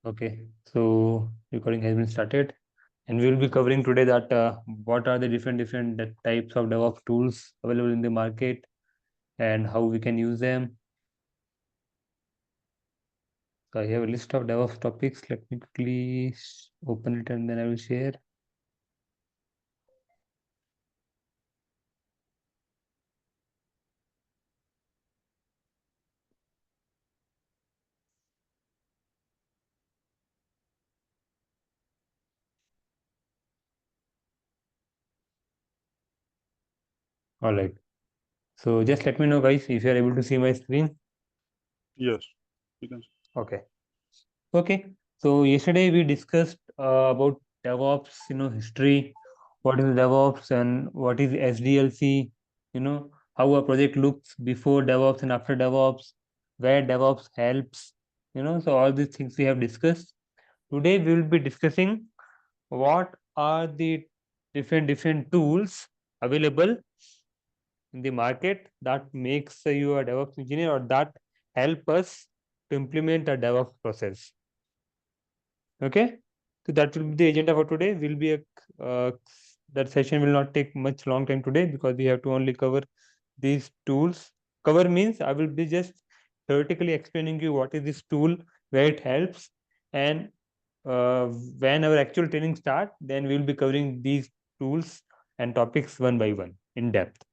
Okay, so recording has been started, and we will be covering today that what are the different types of DevOps tools available in the market and how we can use them. So I have a list of DevOps topics. Let me quickly open it and then I will share. All right. So just let me know, guys, if you are able to see my screen. Yes, you can. Okay. Okay. So yesterday we discussed about DevOps, history, what is DevOps and what is SDLC, how a project looks before DevOps and after DevOps, where DevOps helps, so all these things we have discussed. Today we will be discussing what are the different tools available in the market that makes you a DevOps engineer or that help us to implement a DevOps process. Okay, so that will be the agenda for today. Will be a that session will not take much long time today because we have to only cover these tools. Cover means I will be just theoretically explaining you what is this tool, where it helps, and when our actual training start, then we will be covering these tools and topics one by one in depth.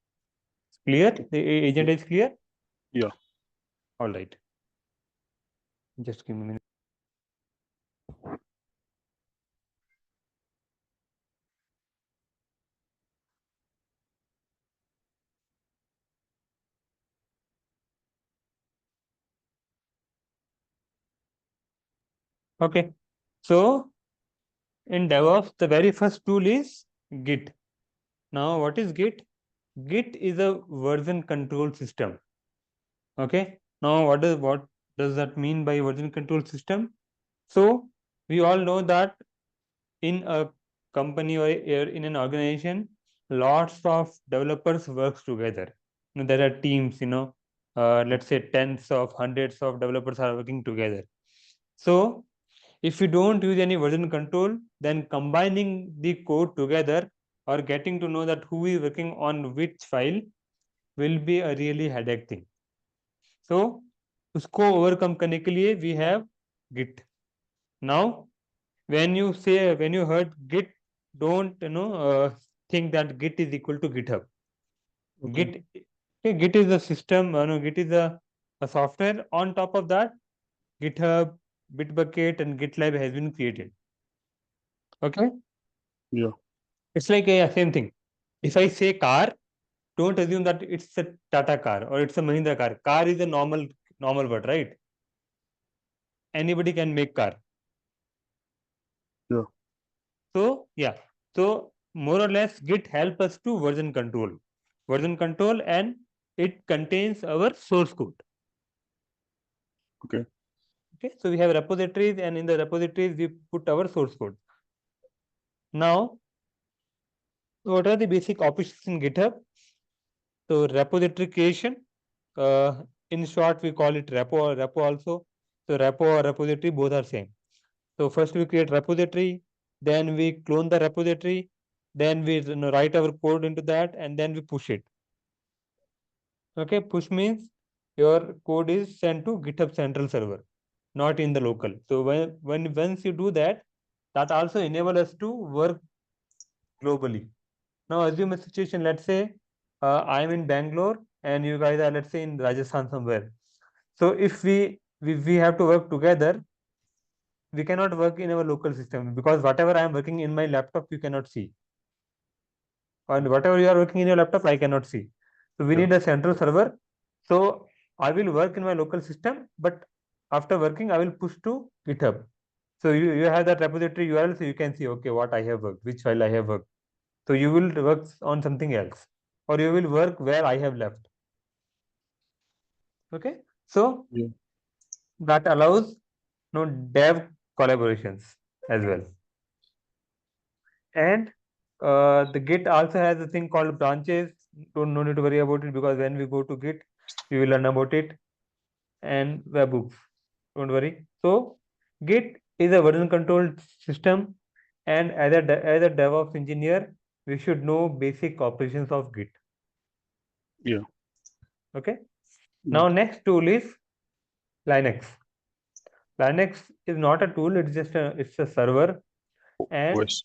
Clear? The agenda is clear? Yeah. All right. Just give me a minute. Okay. So in DevOps, the very first tool is Git. Now, what is Git? Git is a version control system. Okay. Now, what does that mean by version control system? So we all know that in a company or in an organization, lots of developers works together. There are teams. Let's say tens of hundreds of developers are working together. So if you don't use any version control, then combining the code together or getting to know that who is working on which file will be a really headache thing. So उसको overcome करने के लिए we have Git. Now when you heard Git, don't think that Git is equal to GitHub. Okay. Git Git is a system. Git is a software. On top of that, GitHub, Bitbucket, and GitLab has been created. Okay. Yeah. It's like a same thing. If I say car, don't assume that it's a Tata car or it's a Mahindra car. Car is a normal word, right? Anybody can make car. Yeah. So yeah. So more or less, Git help us to version control, and it contains our source code. Okay. Okay. So we have repositories, and in the repositories we put our source code. Now, what are the basic options in GitHub? So repository creation. In short, we call it repo or repo also. So repo or repository both are same. So first we create repository, then we clone the repository, then we write our code into that, and then we push it. Okay, push means your code is sent to GitHub Central server, not in the local. So when once you do that, that also enable us to work globally. Now assume a situation. Let's say I am in Bangalore and you guys are, let's say, in Rajasthan somewhere. So if we have to work together, we cannot work in our local system because whatever I am working in my laptop, you cannot see. And whatever you are working in your laptop, I cannot see. So we Yeah. need a central server. So I will work in my local system, but after working, I will push to GitHub. So you have that repository URL, so you can see, okay, what I have worked, which file I have worked. So you will work on something else, or you will work where I have left. Okay. So Yeah. that allows dev collaborations as well. And the Git also has a thing called branches. No need to worry about it because when we go to Git, we will learn about it. And webhooks. Don't worry. So Git is a version control system, and as a DevOps engineer, we should know basic operations of Git. Yeah. Okay. Now next tool is Linux. Linux is not a tool; it's a server and OS.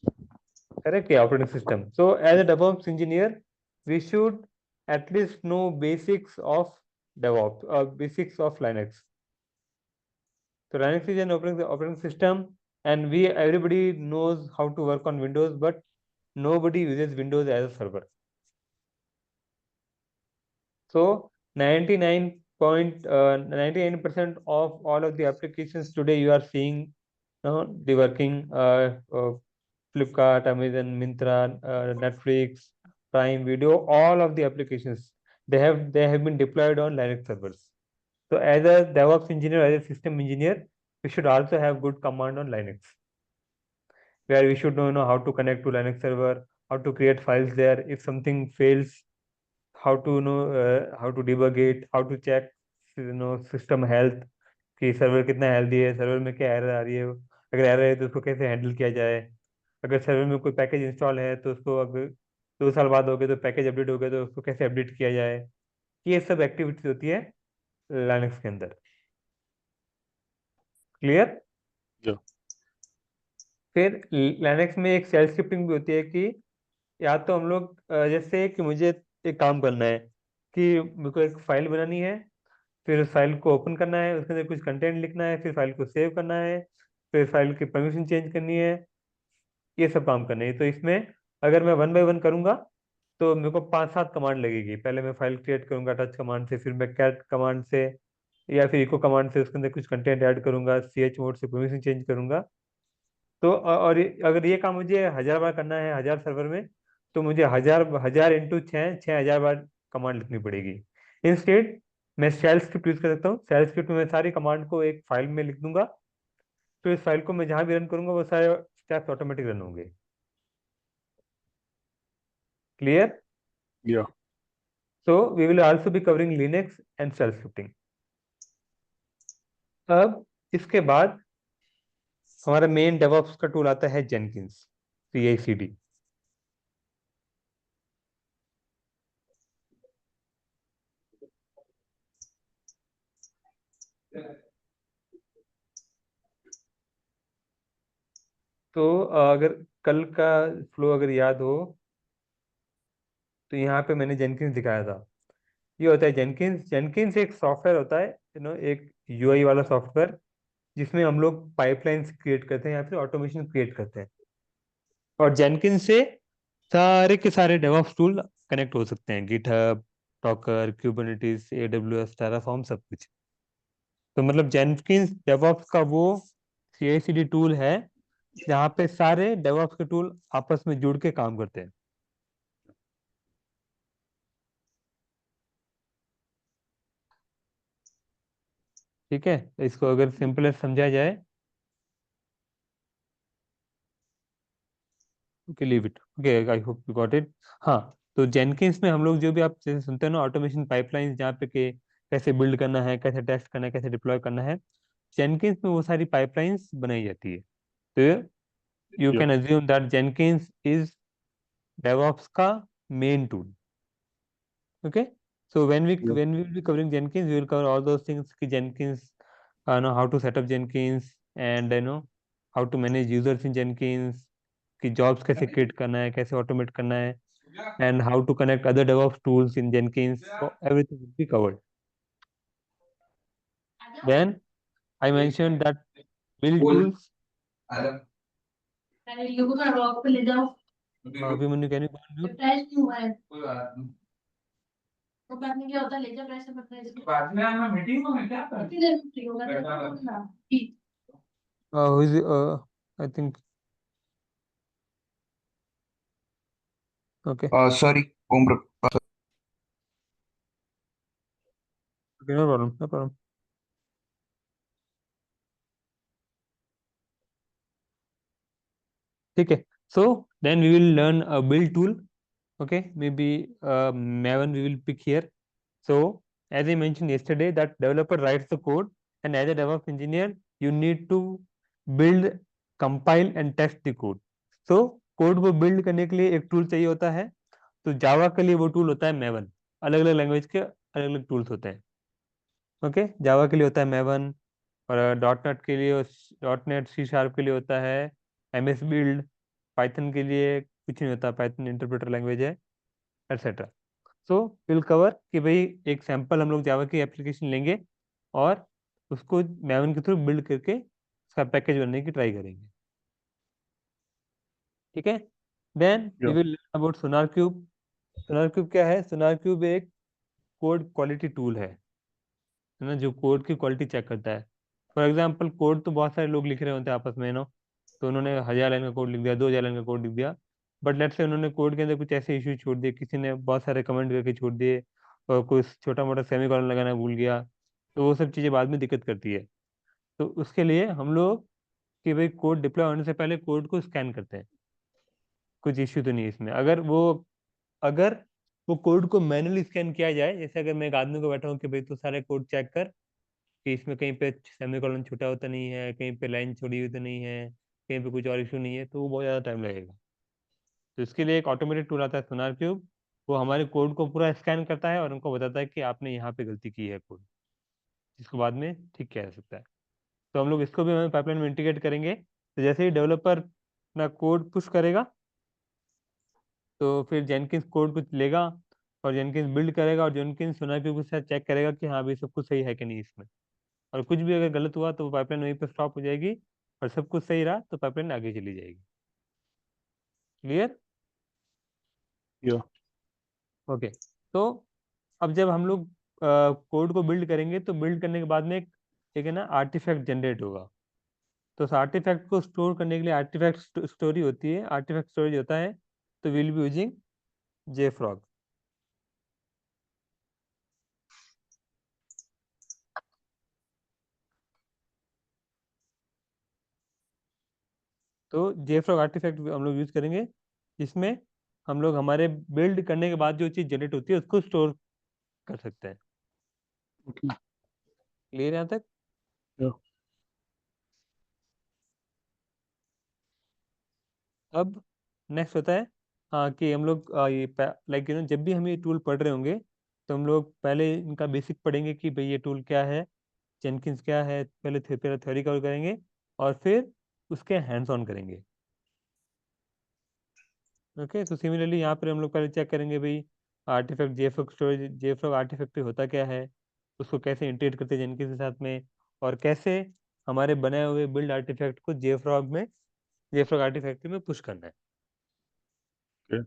correct operating system. So as a DevOps engineer, we should at least know basics of DevOps or basics of Linux. So Linux is an operating system, and everybody knows how to work on Windows, but nobody uses Windows as a server. So 99% of all of the applications today you are seeing, the working Flipkart, Amazon, Myntra, Netflix, Prime Video, all of the applications they have been deployed on Linux servers. So as a DevOps engineer, as a system engineer, we should also have good command on Linux, where we should know how to connect to Linux server, how to create files there. If something fails, how to how to debug it, how to check system health कि server कितना healthy है, server में क्या error आ रही है, अगर error है तो उसको कैसे हैंडल किया जाए, अगर सर्वर में कोई पैकेज इंस्टॉल है तो उसको अगर 2 साल बाद हो गए तो पैकेज अपडेट हो गया तो उसको कैसे अपडेट किया जाए, ये सब एक्टिविटीज होती है लाइनक्स के अंदर। क्लियर? Yeah. फिर लाइनक्स में एक शेल स्क्रिप्टिंग भी होती है कि या तो हम लोग जैसे कि मुझे एक काम करना है कि मेरे को एक फाइल बनानी है, फिर उस फाइल को ओपन करना है, उसके अंदर कुछ कंटेंट लिखना है, फिर फाइल को सेव करना है, फिर फाइल की परमिशन चेंज करनी है, ये सब काम करने हैं। तो इसमें अगर मैं 1 बाय 1 करूंगा तो मेरे को 5-7 कमांड लगेगी। पहले मैं फाइल क्रिएट करूंगा टच कमांड से, फिर मैं कैट कमांड से या फिर इको कमांड से उसके अंदर कुछ कंटेंट ऐड करूंगा, ch मोड से परमिशन चेंज करूंगा। तो और अगर ये काम मुझे 1000 बार करना है 1000 सर्वर में, तो मुझे 1000 × 6 6000 बार कमांड लिखनी पड़ेगी। इंस्टेड मैं शेल स्क्रिप्ट यूज कर सकता हूँ। शेल स्क्रिप्ट में मैं सारी कमांड को एक फाइल में लिख दूंगा, तो इस फाइल को मैं जहां भी रन करूंगा वो सारे स्टेप्स ऑटोमेटिक रन होंगे। Clear? Yeah. So we will also be covering Linux and shell scripting. अब इसके बाद हमारा मेन डेवऑप्स का टूल आता है जेनकिंस, CI/CD। तो अगर कल का फ्लो अगर याद हो तो यहाँ पे मैंने जेनकिंस दिखाया था। ये होता है जेनकिंस। जेनकिंस एक सॉफ्टवेयर होता है, एक यूआई वाला सॉफ्टवेयर, जिसमें हम लोग पाइपलाइंस क्रिएट करते हैं या फिर ऑटोमेशन क्रिएट करते हैं। और जेनकिंस से सारे के सारे डेवऑप्स टूल कनेक्ट हो सकते हैं, GitHub, Docker, Kubernetes, AWS, Terraform, सब कुछ। तो मतलब जेनकिंस डेवऑप्स का वो CI/CD टूल है जहाँ पे सारे डेवऑप्स के टूल आपस में जुड़ के काम करते हैं। ठीक है, इसको अगर सिंपल समझा जाए, okay leave it, okay I hope you got it. हाँ, तो जेनकिंस में हम लोग जो भी आप जैसे सुनते हैं ना ऑटोमेशन पाइपलाइंस, जहाँ पे के कैसे बिल्ड करना है, कैसे टेस्ट करना है, कैसे डिप्लॉय करना है, जेनकिंस में वो सारी पाइपलाइंस बनाई जाती है। तो you Yeah. Can assume that Jenkins is DevOps का main tool. Okay, so Yeah. when we will be covering Jenkins, we will cover all those things कि Jenkins, know how to set up Jenkins, and how to manage users in Jenkins, कि jobs कैसे create करना है, कैसे automate करना है, and how to connect other DevOps tools in Jenkins. So everything will be covered. Then I mentioned that build tools. Abhimanyu, can you go on mute? तो बाद में क्या होता है, लेजर प्रेशर पड़ता है इसको बाद में आना मीटिंग में क्या कर कितनी देर में फ्री होगा तो बोलना ठीक। Who is I think okay. Sorry, Om Prakash. Okay, no problem, no problem. ठीक है, so then we will learn a build tool. Okay, maybe Maven we will pick here. So as I mentioned yesterday, that developer writes the code, and as a DevOps engineer, you need to build, compile and test the code. So code को build करने के लिए एक tool चाहिए होता है। तो जावा के लिए वो टूल होता है मैवन। अलग अलग लैंग्वेज के अलग अलग टूल्स होते हैं। ओके, जावा के लिए होता है मैवन, और डॉट नेट के लिए, डॉट नेट सी शार्प के लिए होता है एम एस बिल्ड। पाइथन के लिए कुछ नहीं होता, पाइथन इंटरप्रेटर लैंग्वेज है, एटसेट्रा। सो विल कवर कि भाई एक सैंपल हम लोग जावा की एप्लीकेशन लेंगे और उसको मैवन के थ्रू बिल्ड करके उसका पैकेज बनने की ट्राई करेंगे। ठीक है, then we Yeah. Will learn about SonarQube. SonarQube क्या है? सोनार क्यूब एक कोड क्वालिटी टूल है ना, जो कोड की क्वालिटी चेक करता है। फॉर एग्जाम्पल, कोड तो बहुत सारे लोग लिख रहे होते हैं आपस में नो, तो उन्होंने 1000 लाइन का कोड लिख दिया, 2000 लाइन का कोड लिख दिया। बट लेट्स से उन्होंने कोड के अंदर कुछ ऐसे इश्यू छोड़ दिए, किसी ने बहुत सारे कमेंट करके छोड़ दिए, और कुछ छोटा मोटा सेमीकोलन लगाना भूल गया, तो वो सब चीज़ें बाद में दिक्कत करती है। तो उसके लिए हम लोग कि भाई कोड डिप्लॉय होने से पहले कोड को स्कैन करते हैं, कुछ इश्यू तो नहीं है इसमें। अगर वो कोड को मैनुअली स्कैन किया जाए, जैसे अगर मैं एक आदमी को बैठा हूँ कि भाई तू सारे कोड चेक कर कि इसमें कहीं पे सेमीकोलन छूटा हुआ तो नहीं है, कहीं पे लाइन छोड़ी हुई तो नहीं है, कहीं पे कुछ और इशू नहीं है, तो वो बहुत ज़्यादा टाइम लगेगा। तो इसके लिए एक ऑटोमेटेड टूल आता है सोनार क्यूब। वो हमारे कोड को पूरा स्कैन करता है और उनको बताता है कि आपने यहाँ पे गलती की है कोड, जिसको बाद में ठीक किया जा सकता है। तो हम लोग इसको भी हमें पाइपलाइन में इंटीग्रेट करेंगे। तो जैसे ही डेवलपर अपना कोड पुश करेगा, तो फिर जेनकिंस कोड को लेगा और जेनकिंस बिल्ड करेगा, और जेनकिंस सोनार क्यूब के साथ चेक करेगा कि हाँ भाई सब कुछ सही है कि नहीं इसमें। और कुछ भी अगर गलत हुआ तो पाइपलाइन वहीं पर स्टॉप हो जाएगी, और सब कुछ सही रहा तो पाइपलाइन आगे चली जाएगी। क्लियर? Yeah. ओके। तो अब जब हम लोग कोड को बिल्ड करेंगे, तो बिल्ड करने के बाद में एक है ना आर्टिफैक्ट जनरेट होगा। तो उस आर्टिफैक्ट को स्टोर करने के लिए आर्टिफैक्ट स्टोरी होती है, आर्टिफैक्ट स्टोरेज होता है। तो विल बी यूजिंग JFrog। तो JFrog आर्टिफैक्ट हम लोग यूज करेंगे, जिसमें हम लोग हमारे बिल्ड करने के बाद जो चीज़ जनरेट होती है उसको स्टोर कर सकते हैं। Okay. क्लियर यहाँ तक? Yeah. अब नेक्स्ट होता है हाँ कि हम लोग ये लाइक जब भी हम ये टूल पढ़ रहे होंगे, तो हम लोग पहले इनका बेसिक पढ़ेंगे कि भाई ये टूल क्या है, जेनकिंस क्या है, पहले थ्योरी कवर करेंगे, और फिर उसके हैंड्स ऑन करेंगे। ओके, तो सिमिलरली यहाँ पर हम लोग पहले चेक करेंगे भाई आर्टिफैक्ट जेफ्रॉग स्टोरेज, जेफ्रॉग आर्टिफैक्ट होता क्या है, उसको कैसे इंटीग्रेट करते हैं जेनकिंस के साथ में, और कैसे हमारे बनाए हुए बिल्ड आर्टिफैक्ट को जेफ्रॉग आर्टिफैक्ट में पुश करना है। Okay.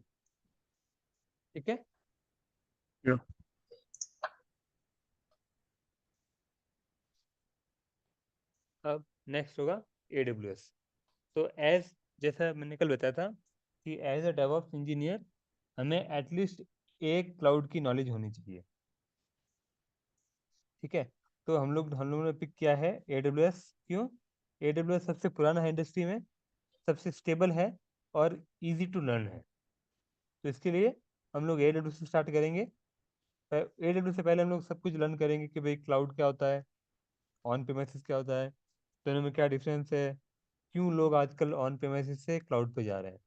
ठीक है। Yeah. अब नेक्स्ट होगा AWS। तो एज जैसा मैंने कल बताया था कि एज अ डेवऑप्स इंजीनियर हमें एटलीस्ट एक क्लाउड की नॉलेज होनी चाहिए। ठीक है, तो हम लोगों ने पिक किया है AWS। क्यों? AWS सबसे पुराना है इंडस्ट्री में, सबसे स्टेबल है, और इजी टू लर्न है। तो इसके लिए हम लोग AWS से स्टार्ट करेंगे। AWS से पहले हम लोग सब कुछ लर्न करेंगे कि भाई क्लाउड क्या होता है, ऑन प्रेमिसेस क्या होता है, दोनों में क्या डिफरेंस है, क्यों लोग आजकल ऑन प्रेमिसेस से क्लाउड पे जा रहे हैं।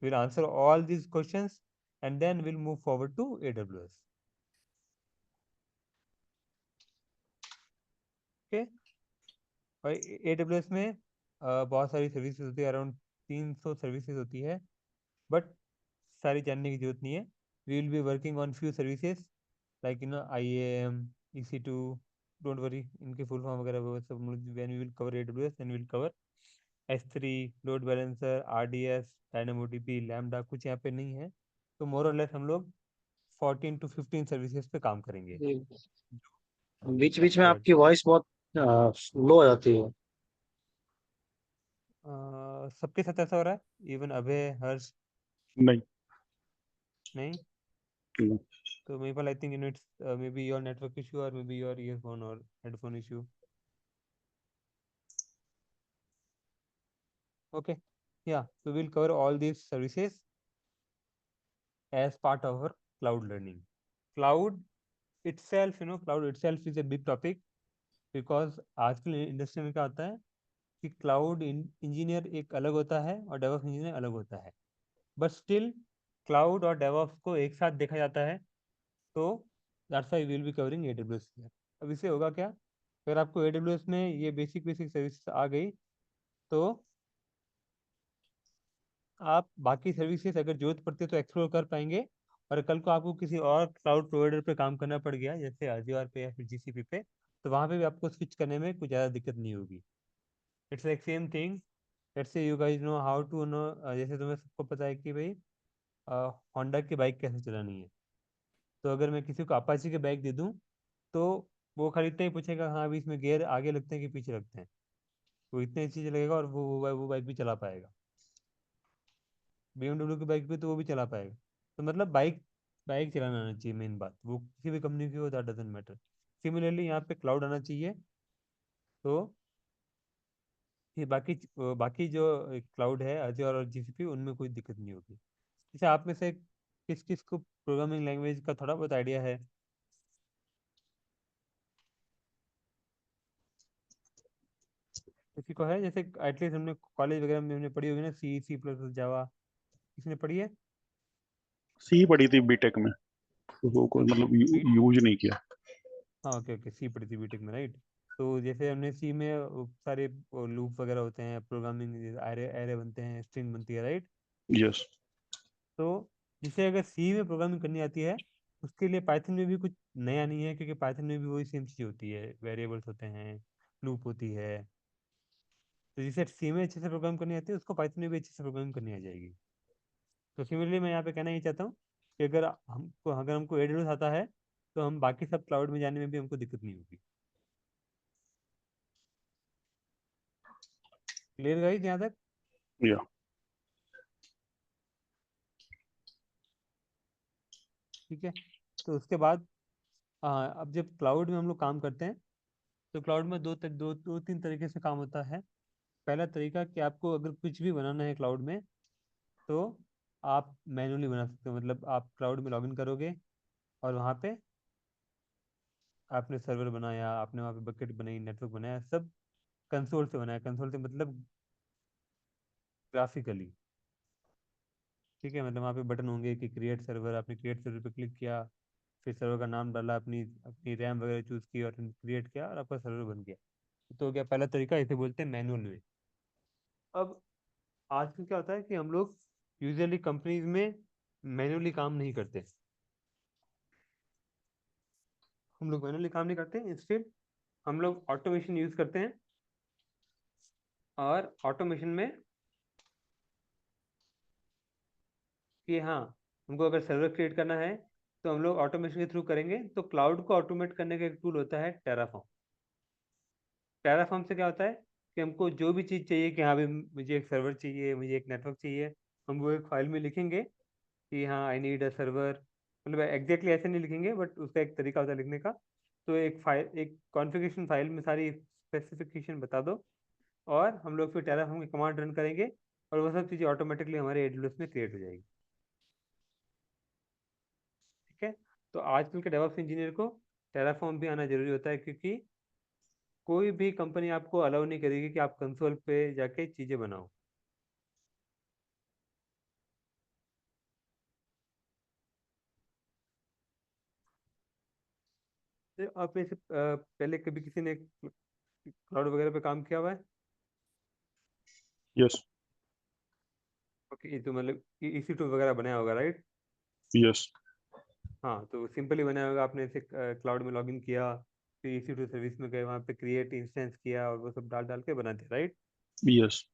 We'll answer all these questions and then we'll move forward to AWS. Okay? और AWS में बहुत सारी सर्विसेज होती है, अराउंड 300 सर्विसेज होती है, बट सारी जानने की जरूरत नहीं है। We will be working on few services like IAM, EC2, don't worry, इनके फुल फॉर्म वगैरह वो सब when we will cover AWS and we will cover S3, load balancer, RDS, DynamoDB, Lambda कुछ यहाँ पे नहीं है। तो मोर और लेस हम लोग 14 to 15 सर्विसेज पे काम करेंगे। बीच बीच में Go ahead. आपकी वॉइस बहुत लो हो जाती है। सबके साथ ऐसा हो रहा है, इवन अभय, हर्ष? नहीं. नहीं? No. तो मेरे पास I think it's maybe your network issue और मे बी योर ईयरफोन और headphone issue. Okay, yeah so we'll cover all these services as part of our cloud learning. Cloud cloud itself is a big topic, because आजकल industry में क्या होता है कि cloud engineer एक अलग होता है और डेवऑप्स इंजीनियर अलग होता है, बट स्टिल क्लाउड और डेवऑप्स को एक साथ देखा जाता है। तो that's why we will be covering AWS here. अब इससे होगा क्या, अगर आपको AWS में ये बेसिक बेसिक सर्विस आ गई तो आप बाकी सर्विसेज अगर जरूरत पड़ती है तो एक्सप्लोर कर पाएंगे। और कल को आपको किसी और क्लाउड प्रोवाइडर पे काम करना पड़ गया, जैसे Azure पे या फिर GCP पे, तो वहाँ पे भी आपको स्विच करने में कुछ ज़्यादा दिक्कत नहीं होगी। It's like same thing. Let's say you guys know how to no, जैसे तुम्हें सबको पता है कि भाई होंडा की बाइक कैसे चलानी है। तो अगर मैं किसी को अपाची की बाइक दे दूँ तो वो खरीदते ही पूछेगा हाँ अभी इसमें गियर आगे लगते हैं कि पीछे लगते हैं। वो इतने चीज़ लगेगा और वो बाइक भी चला पाएगा। BMW की बाइक पे तो वो भी चला पाएगा। तो मतलब बाइक बाइक चलाना आना चाहिए, मेन बात, वो किसी भी कंपनी की हो, दैट डजंट मैटर। सिमिलरली यहाँ पे क्लाउड आना चाहिए। तो ये बाकी जो क्लाउड है Azure और GCP, उनमें कोई दिक्कत नहीं होगी। जैसे आप में से किस किस को प्रोग्रामिंग लैंग्वेज का थोड़ा बहुत आइडिया है? किसी को है? जैसे एटलीस्ट हमने कॉलेज वगैरह में हमने पढ़ी होगी ना, C++, जावा, किसने पढ़ी है? सी पढ़ी थी बीटेक में, वो कोई मतलब यूज नहीं किया। हाँ ओके ओके, सी पढ़ी थी बीटेक में, राइट। तो जैसे हमने सी में वो सारे लूप वगैरह होते हैं, प्रोग्रामिंग एरे एरे बनते हैं, स्ट्रिंग बनती है, राइट। यस। तो जिसे अगर सी में प्रोग्रामिंग करनी आती है, उसके लिए पाइथन में भी कुछ नया नहीं है, क्योंकि पाइथन में भी वही सेम चीज़ होती है, वेरिएबल्स होते हैं, लूप होती है। तो जिसे सी में अच्छे से प्रोग्राम करनी आती है, उसको पाइथन में भी अच्छे से प्रोग्राम करनी आ जाएगी। तो सिमिलरली मैं यहाँ पे कहना ये चाहता हूँ कि अगर हमको AWS आता है, तो हम बाकी सब क्लाउड में जाने में भी हमको दिक्कत नहीं होगी। क्लियर गाइस यहाँ तक? या ठीक है। तो उसके बाद अब जब क्लाउड में हम लोग काम करते हैं, तो क्लाउड में दो तीन तरीके से काम होता है। पहला तरीका कि आपको अगर कुछ भी बनाना है क्लाउड में, तो आप मैन्युअली बना सकते हो। मतलब आप क्लाउड में लॉगिन करोगे और वहाँ पे आपने सर्वर बनाया, आपने वहाँ पे बकेट बनाई, नेटवर्क बनाया, सब कंसोल से बनाया। कंसोल से मतलब ग्राफिकली, ठीक है। मतलब वहाँ पे बटन होंगे कि क्रिएट सर्वर, आपने क्रिएट सर्वर पे क्लिक किया, फिर सर्वर का नाम डाला, अपनी अपनी रैम वगैरह चूज की और क्रिएट किया और आपका सर्वर बन गया। तो हो गया पहला तरीका, इसे बोलते हैं मैनुअल वे। अब आजकल क्या होता है कि हम लोग यूजुअली कंपनीज में मैनुअली काम नहीं करते। हम लोग मैनुअली काम नहीं करते, इंस्टेड हम लोग ऑटोमेशन यूज करते हैं। और ऑटोमेशन में कि हाँ, हमको अगर सर्वर क्रिएट करना है तो हम लोग ऑटोमेशन के थ्रू करेंगे। तो क्लाउड को ऑटोमेट करने का एक टूल होता है टेराफॉर्म। टेराफॉर्म से क्या होता है कि हमको जो भी चीज़ चाहिए कि हाँ भाई मुझे एक सर्वर चाहिए, मुझे एक नेटवर्क चाहिए, हम वो एक फाइल में लिखेंगे कि हाँ आई नीड अ सर्वर। मतलब एग्जैक्टली ऐसे नहीं लिखेंगे, बट उसका एक तरीका होता है लिखने का। तो एक फाइल, एक कॉन्फ़िगरेशन फाइल में सारी स्पेसिफिकेशन बता दो, और हम लोग फिर टेराफॉर्म की कमांड रन करेंगे, और वो सब चीज़ें ऑटोमेटिकली हमारे AWS में क्रिएट हो जाएगी। ठीक है। तो आजकल के डेवऑप्स इंजीनियर को टेराफॉर्म भी आना जरूरी होता है, क्योंकि कोई भी कंपनी आपको अलाउ नहीं करेगी कि आप कंसोल पे जाके चीज़ें बनाओ। तो आप ऐसे पहले कभी किसी ने क्लाउड वगैरह पे काम किया हुआ है? यस। ओके, तो मतलब EC2 वगैरह बनाया होगा, राइट? यस। हाँ, तो सिंपली बनाया होगा, आपने ऐसे क्लाउड में लॉगिन किया, फिर EC2 सर्विस में गए, वहाँ पे क्रिएट इंस्टेंस किया और वो सब डाल डाल के बनाते, राइट? यस।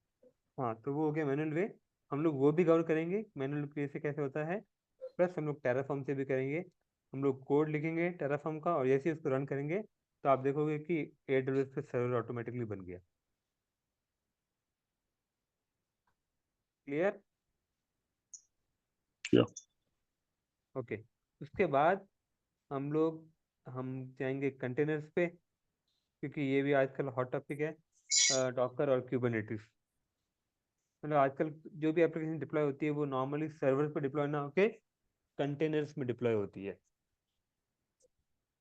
हाँ, तो वो हो गया मैनुअल वे। हम लोग वो भी कवर करेंगे मैनुअल वे से कैसे होता है, प्लस हम लोग टेराफॉर्म से भी करेंगे। हम लोग कोड लिखेंगे टेराफॉर्म का, और जैसे ही उसको रन करेंगे तो आप देखोगे कि AWS पे सर्वर ऑटोमेटिकली बन गया। क्लियर? या ओके। उसके बाद हम जाएंगे कंटेनर्स पे, क्योंकि ये भी आजकल हॉट टॉपिक है। डॉकर और क्यूबरनेटिस, मतलब आजकल जो भी एप्लीकेशन डिप्लॉय होती है वो नॉर्मली सर्वर पे डिप्लॉय ना होके कंटेनर्स में डिप्लॉय होती है।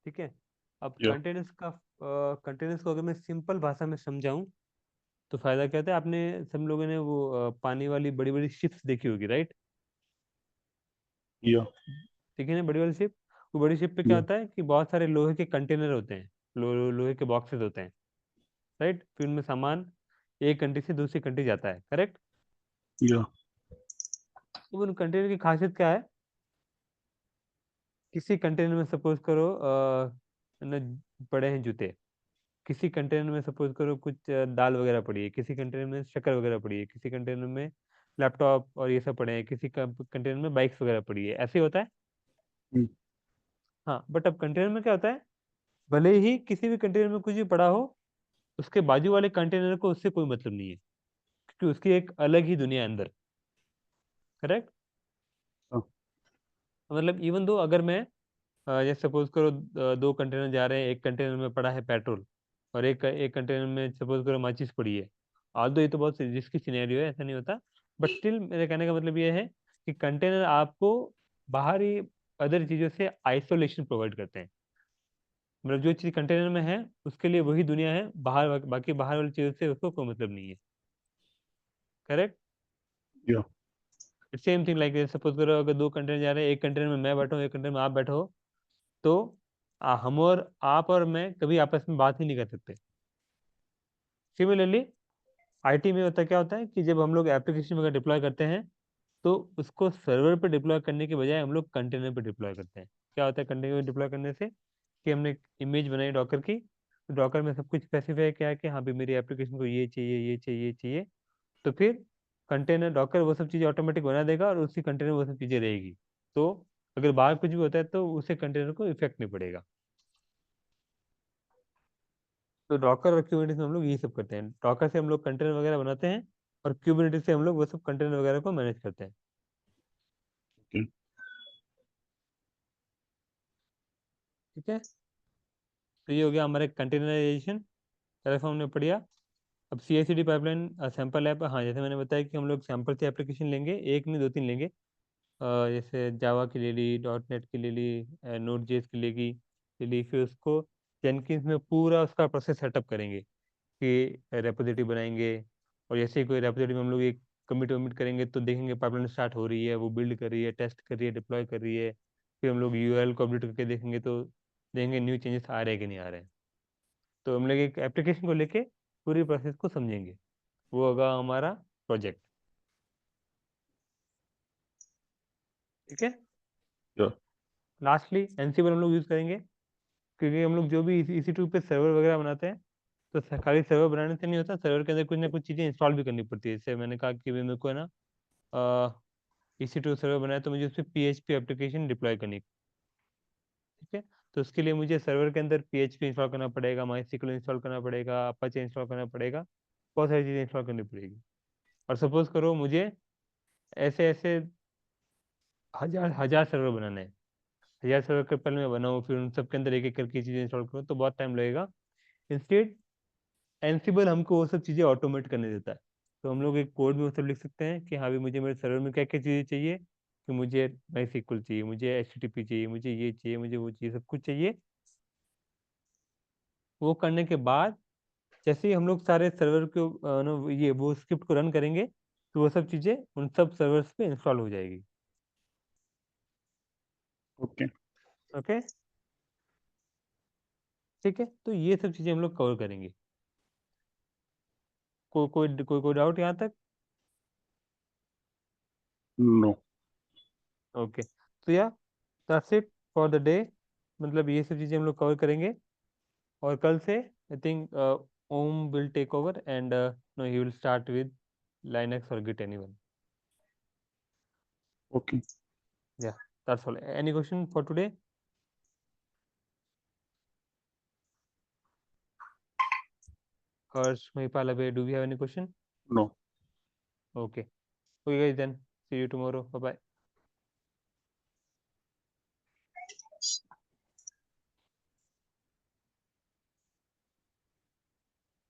ठीक है। अब या कंटेनर्स को अगर मैं सिंपल भाषा में समझाऊं, तो फायदा क्या होता है, आपने सब लोगों ने वो पानी वाली बड़ी बड़ी शिप्स देखी होगी, राइट? या देखिए ना बड़ी वाली शिप, वो बड़ी शिप पे क्या या होता है कि बहुत सारे लोहे के कंटेनर होते हैं, लोहे के बॉक्सेस होते हैं, राइट? फिर उनमें सामान एक कंट्री से दूसरी कंट्री जाता है, करेक्ट? या तो उन कंटेनर की खासियत क्या है? किसी कंटेनर में सपोज करो न पड़े हैं जूते, किसी कंटेनर में सपोज करो कुछ दाल वगैरह पड़ी है, किसी कंटेनर में शक्कर वगैरह पड़ी है, किसी कंटेनर में लैपटॉप और ये सब पड़े हैं, किसी कंटेनर में बाइक्स वगैरह पड़ी है, ऐसे ही होता है। हम्म, हाँ, बट अब कंटेनर में क्या होता है, भले ही किसी भी कंटेनर में कुछ भी पड़ा हो, उसके बाजू वाले कंटेनर को उससे कोई मतलब नहीं है, क्योंकि उसकी एक अलग ही दुनिया है अंदर, करेक्ट? हाँ, मतलब इवन दो अगर मैं जैसे सपोज करो दो कंटेनर जा रहे हैं, एक कंटेनर में पड़ा है पेट्रोल और एक एक कंटेनर में सपोज करो माचिस पड़ी है, ऑल दो ये तो बहुत रिस्की सिनेरियो है, ऐसा नहीं होता, बट स्टिल मेरे कहने का मतलब ये है कि कंटेनर आपको बाहरी अदर चीज़ों से आइसोलेशन प्रोवाइड करते हैं। मतलब जो चीज़ कंटेनर में है उसके लिए वही दुनिया है, बाहर बाकी बाहर वाली चीज़ों से उसको कोई मतलब नहीं है, करेक्ट? या सेम थिंग लाइक सपोज करो अगर दो कंटेनर जा रहे हैं, एक कंटेनर में मैं बैठा हूँ, एक कंटेनर में आप बैठो हो, तो हम और आप और मैं कभी आपस में बात ही नहीं कर सकते। सिमिलरली आईटी में होता क्या होता है कि जब हम लोग एप्लीकेशन वगैरह डिप्लॉय करते हैं, तो उसको सर्वर पे डिप्लॉय करने के बजाय हम लोग कंटेनर पे डिप्लॉय करते हैं। क्या होता है कंटेनर पे डिप्लॉय करने से, कि हमने इमेज बनाई डॉकर की, तो डॉकर में सब कुछ स्पेसिफाई किया है कि हाँ भी मेरी एप्लीकेशन को ये चाहिए, ये चाहिए, ये चाहिए, तो फिर कंटेनर डॉकर वो सब चीज़ें ऑटोमेटिक बना देगा और उसी कंटेनर में वो सब चीज़ें रहेगी। तो अगर बाहर कुछ भी होता है तो उसे कंटेनर को इफेक्ट नहीं पड़ेगा। तो डॉकर और क्यूबरनेटिस में हम लोग यही सब करते हैं, डॉकर से हम लोग कंटेनर वगैरह बनाते हैं और क्यूबरनेटिस से हम लोग वो सब कंटेनर वगैरह को मैनेज करते हैं। ओके, ठीक है, तो ये हो गया हमारे कंटेनराइजेशन, टेराफॉर्म ने पढ़िया। अब CI/CD पाइपलाइन सैंपल ऐप, हाँ जैसे मैंने बताया कि हम लोग सैंपल से एप्लीकेशन लेंगे, एक नहीं दो तीन लेंगे। जैसे जावा की ले ली, .NET की ले ली, Node.js की ले ली, फिर उसको जेनकिंस में पूरा उसका प्रोसेस सेटअप करेंगे कि रेपोजिटरी बनाएंगे, और जैसे ही कोई रेपोजिटरी में हम लोग एक कमिट वमिट करेंगे तो देखेंगे पाइपलाइन स्टार्ट हो रही है, वो बिल्ड कर रही है, टेस्ट कर रही है, डिप्लॉय कर रही है, फिर हम लोग URL को अपडेट करके देखेंगे तो देखेंगे न्यू चेंजेस आ रहे हैं कि नहीं आ रहे हैं। तो हम लोग एक एप्लीकेशन को लेके पूरी प्रोसेस को समझेंगे, वो होगा हमारा प्रोजेक्ट। ठीक है, या लास्टली एनसिबल हम लोग यूज़ करेंगे, क्योंकि हम लोग जो भी EC2 पे सर्वर वगैरह बनाते हैं, तो खाली सर्वर बनाने से नहीं होता, सर्वर के अंदर कुछ ना कुछ चीज़ें इंस्टॉल भी करनी पड़ती है। जैसे मैंने कहा कि भी मेरे को है ना EC2 सर्वर बनाया तो मुझे उस पर PHP एप्लीकेशन डिप्लॉय करनी है। ठीक है, तो उसके लिए मुझे सर्वर के अंदर PHP इंस्टॉल करना पड़ेगा, MySQL इंस्टॉल करना पड़ेगा, अपाचे इंस्टॉल करना पड़ेगा, बहुत सारी चीज़ें इंस्टॉल करनी पड़ेगी। और सपोज करो मुझे ऐसे ऐसे हजार हजार सर्वर बनाने हैं, हजार सर्वर के पहले मैं बनाऊँ, फिर उन सब के अंदर एक एक करके चीज़ें इंस्टॉल करूँ, तो बहुत टाइम लगेगा। इंस्टेड एनसिबल हमको वो सब चीज़ें ऑटोमेट करने देता है। तो हम लोग एक कोड में वो सब लिख सकते हैं कि हाँ भी मुझे मेरे सर्वर में क्या क्या चीज़ें चाहिए, कि मुझे MySQL चाहिए, मुझे HTTP चाहिए, मुझे ये चाहिए, मुझे वो चाहिए, सब कुछ चाहिए। वो करने के बाद जैसे ही हम लोग सारे सर्वर को ये वो स्क्रिप्ट को रन करेंगे, तो वो सब चीज़ें उन सब सर्वर्स पे इंस्टॉल हो जाएगी। ओके, ओके, ठीक है, तो ये सब चीज़ें हम लोग कवर करेंगे। कोई डाउट यहाँ तक? नो, ओके, तो या that's it for the day. मतलब ये सब चीज़ें हम लोग कवर करेंगे, और कल से I think Om will take over and no he will start with Linux or Git, anyone. Okay. Yeah, that's all. Any question for today? Harsh, Mahipal, Abhay, do we have any question? No. Okay, guys, then see you tomorrow. Bye bye.